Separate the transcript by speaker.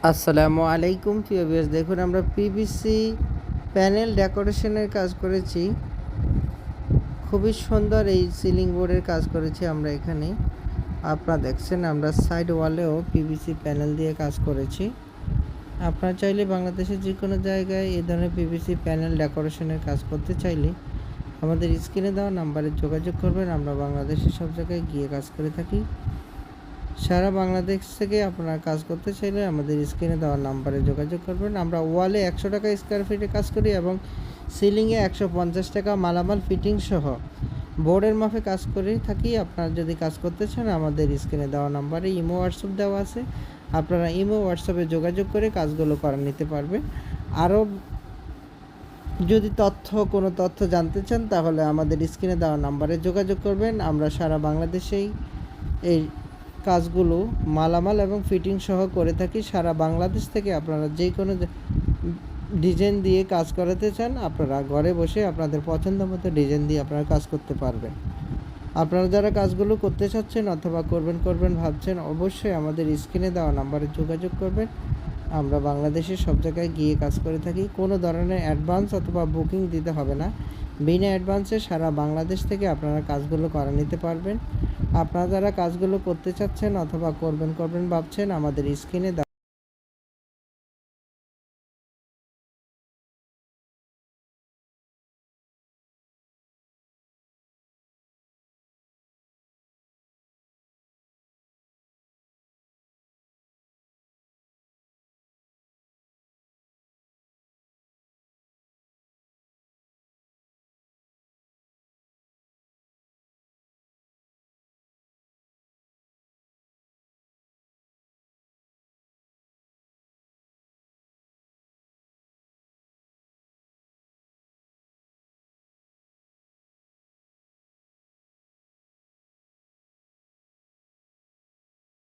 Speaker 1: আসসালামু আলাইকুম প্রিয় ভিউয়ার্স, দেখুন আমরা পিভিসি প্যানেল ডেকোরেশনের কাজ করেছি। খুবই সুন্দর এই সিলিং বোর্ডের কাজ করেছি আমরা এখানে। আপনারা দেখছেন আমরা সাইড ওয়ালেও পিভিসি প্যানেল দিয়ে কাজ করেছি। আপনারা চাইলে বাংলাদেশের যে কোনো জায়গায় এই ধরনের পিভিসি প্যানেল ডেকোরেশনের কাজ করতে চাইলে আমাদের স্ক্রিনে দেওয়া নাম্বারে যোগাযোগ করবেন। আমরা বাংলাদেশের সব জায়গায় গিয়ে কাজ করে থাকি। সারা বাংলাদেশ থেকে আপনারা কাজ করতে চাইলে আমাদের স্ক্রিনে দেওয়া নাম্বারে যোগাযোগ করবেন। আমরা ওয়ালে 100 টাকা স্কোয়ার ফিটে কাজ করি এবং সিলিংয়ে 150 টাকা মালামাল ফিটিং সহ বোর্ডের মাপে কাজ করে থাকি। আপনারা যদি কাজ করতে চান আমাদের স্ক্রিনে দেওয়া নাম্বারে ইমো হোয়াটসঅ্যাপ দেওয়া আছে, আপনারা ইমো হোয়াটসঅ্যাপে যোগাযোগ করে কাজগুলো করে নিতে পারবেন। আরও যদি কোনো তথ্য জানতে চান তাহলে আমাদের স্ক্রিনে দেওয়া নাম্বারে যোগাযোগ করবেন। আমরা সারা বাংলাদেশেই এই কাজগুলো মালামাল এবং ফিটিং সহ করে থাকি। সারা বাংলাদেশ থেকে আপনারা যে কোনো ডিজাইন দিয়ে কাজ করাতে চান আপনারা ঘরে বসে আপনাদের পছন্দ মতো ডিজাইন দিয়ে আপনারা কাজ করতে পারবেন। আপনারা যারা কাজগুলো করতে চাচ্ছেন অথবা করবেন ভাবছেন, অবশ্যই আমাদের স্ক্রিনে দেওয়া নাম্বারে যোগাযোগ করবেন। আমরা বাংলাদেশের সব জায়গায় গিয়ে কাজ করে থাকি। কোনো ধরনের অ্যাডভান্স অথবা বুকিং দিতে হবে না। বিনা অ্যাডভান্সে সারা বাংলাদেশ থেকে আপনারা কাজগুলো করে নিতে পারবেন। আপনারা যারা কাজগুলো করতে চাচ্ছেন অথবা করবেন ভাবছেন, আমাদের স্ক্রিনে